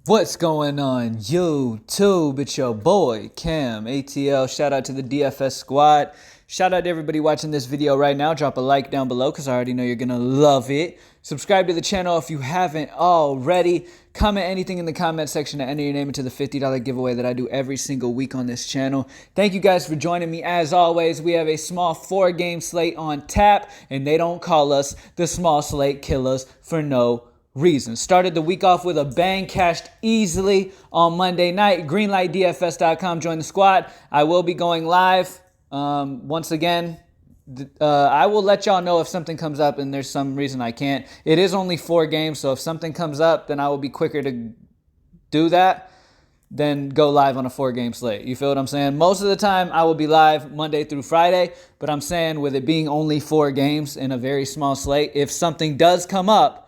What's going on YouTube? It's your boy camATL. Shout out to the DFS squad. Shout out to everybody watching this video right now. Drop a like down below because I already know you're gonna love it. Subscribe to the channel if you haven't already. Comment anything in the comment section to enter your name into the $50 giveaway that I do every single week on this channel. Thank you guys for joining me. As always, we have a small 4-game slate on tap, and they don't call us the small slate killers for no reason. Started the week off with a bang, cashed easily on Monday night. Greenlightdfs.com, join the squad. I will be going live once again. I will let y'all know if something comes up and there's some reason I can't. It is only 4 games, so if something comes up, then I will be quicker to do that than go live on a 4-game slate. You feel what I'm saying? Most of the time, I will be live Monday through Friday, but I'm saying with it being only 4 games in a very small slate, if something does come up,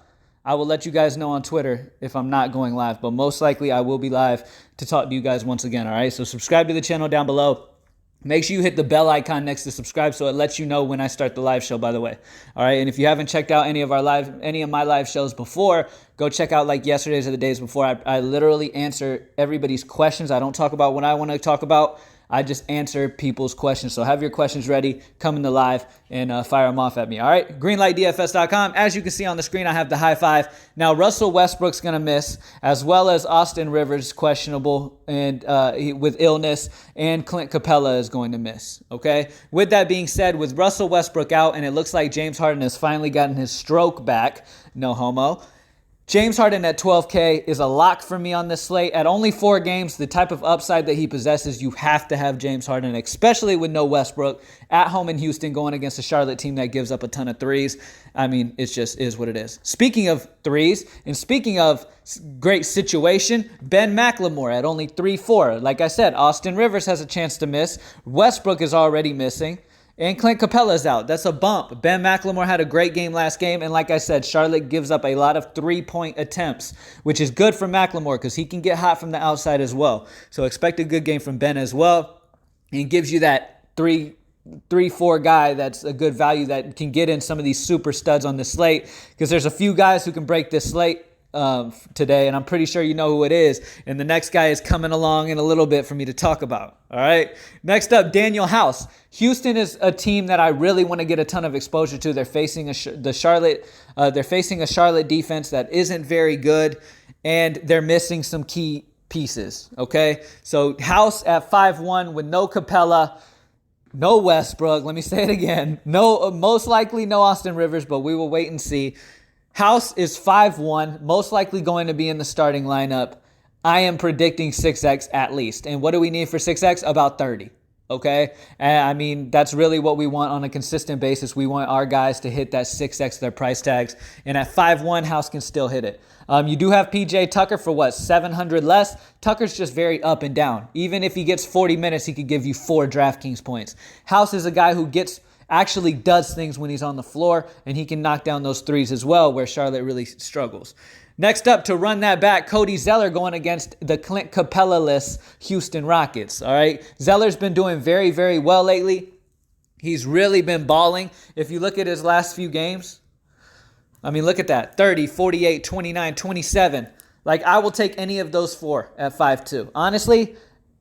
I will let you guys know on Twitter if I'm not going live, but most likely I will be live to talk to you guys once again, all right? So subscribe to the channel down below. Make sure you hit the bell icon next to subscribe so it lets you know when I start the live show, by the way. All right, and if you haven't checked out any of my live shows before, go check out like yesterday's or the days before. I literally answer everybody's questions. I don't talk about what I want to talk about. I just answer people's questions. So have your questions ready, come in the live, and fire them off at me, all right? Greenlightdfs.com. As you can see on the screen, I have the high five. Now, Russell Westbrook's going to miss, as well as Austin Rivers, questionable and with illness, and Clint Capella is going to miss, okay? With that being said, with Russell Westbrook out, and it looks like James Harden has finally gotten his stroke back, no homo, James Harden at 12K is a lock for me on this slate. At only 4 games, the type of upside that he possesses, you have to have James Harden, especially with no Westbrook, at home in Houston going against a Charlotte team that gives up a ton of threes. I mean, it just is what it is. Speaking of threes, and speaking of great situation, Ben McLemore at only 3-4. Like I said, Austin Rivers has a chance to miss. Westbrook is already missing. And Clint Capella's out. That's a bump. Ben McLemore had a great game last game. And like I said, Charlotte gives up a lot of 3-point attempts, which is good for McLemore because he can get hot from the outside as well. So expect a good game from Ben as well. And gives you that 3-4 guy that's a good value that can get in some of these super studs on the slate. Because there's a few guys who can break this slate today, and I'm pretty sure you know who it is. And the next guy is coming along in a little bit for me to talk about. All right. Next up, Daniel House. Houston is a team that I really want to get a ton of exposure to. They're facing a Charlotte defense that isn't very good, and they're missing some key pieces. Okay, so House at 5-1 with no Capella, no Westbrook. Let me say it again. No, most likely no Austin Rivers, but we will wait and see. House is 5-1, most likely going to be in the starting lineup. I am predicting 6X at least. And what do we need for 6X? About 30, okay? And I mean, that's really what we want on a consistent basis. We want our guys to hit that 6X their price tags. And at 5-1, House can still hit it. You do have PJ Tucker for what, 700 less? Tucker's just very up and down. Even if he gets 40 minutes, he could give you 4 DraftKings points. House is a guy who actually does things when he's on the floor, and he can knock down those threes as well, where Charlotte really struggles. Next up, to run that back, Cody Zeller going against the Clint Capella-less Houston Rockets, all right? Zeller's been doing very, very well lately. He's really been balling. If you look at his last few games, I mean, look at that, 30, 48, 29, 27. Like, I will take any of those 4 at 5-2. Honestly,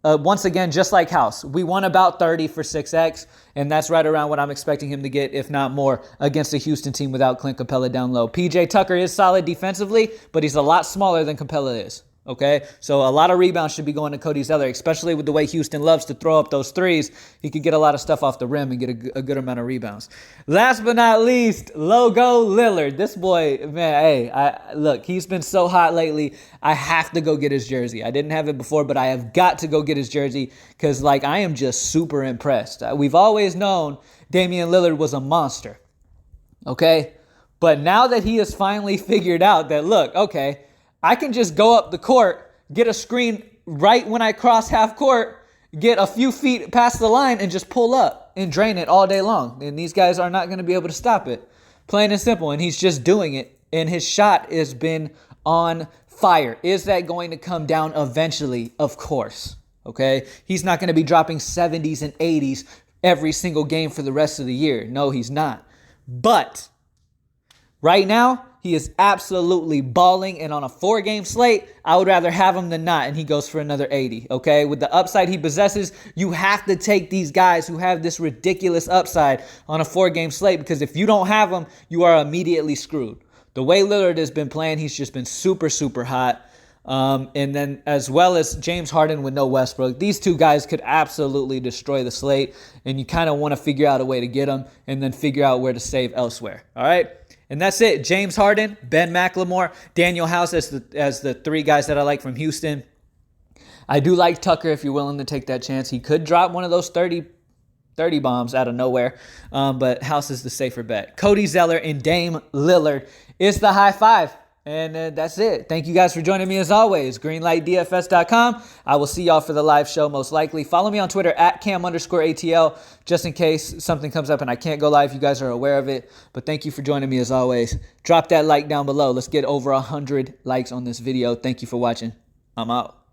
once again, just like House, we won about 30 for 6X, and that's right around what I'm expecting him to get, if not more, against a Houston team without Clint Capella down low. PJ Tucker is solid defensively, but he's a lot smaller than Capella is. Okay, so a lot of rebounds should be going to Cody Zeller, especially with the way Houston loves to throw up those threes. He could get a lot of stuff off the rim and get a good amount of rebounds. Last but not least, Logo Lillard. This boy, man, hey, look, he's been so hot lately. I have to go get his jersey. I didn't have it before, but I have got to go get his jersey because, like, I am just super impressed. We've always known Damian Lillard was a monster, okay? But now that he has finally figured out that, look, okay, I can just go up the court, get a screen right when I cross half court, get a few feet past the line, and just pull up and drain it all day long. And these guys are not going to be able to stop it. Plain and simple. And he's just doing it. And his shot has been on fire. Is that going to come down eventually? Of course. Okay? He's not going to be dropping 70s and 80s every single game for the rest of the year. No, he's not. But right now, He is absolutely balling, and on a 4-game slate, I would rather have him than not, and he goes for another 80, okay? With the upside he possesses, you have to take these guys who have this ridiculous upside on a 4-game slate, because if you don't have them, you are immediately screwed. The way Lillard has been playing, he's just been super, super hot. And then as well as James Harden with no Westbrook, these two guys could absolutely destroy the slate, and you kind of want to figure out a way to get them and then figure out where to save elsewhere. All right. And that's it. James Harden, Ben McLemore, Daniel House as the 3 guys that I like from Houston. I do like Tucker if you're willing to take that chance. He could drop one of those 30 bombs out of nowhere, but House is the safer bet. Cody Zeller and Dame Lillard is the high 5. And that's it. Thank you guys for joining me as always. Greenlightdfs.com. I will see y'all for the live show most likely. Follow me on Twitter at cam_ATL just in case something comes up and I can't go live. You guys are aware of it. But thank you for joining me as always. Drop that like down below. Let's get over 100 likes on this video. Thank you for watching. I'm out.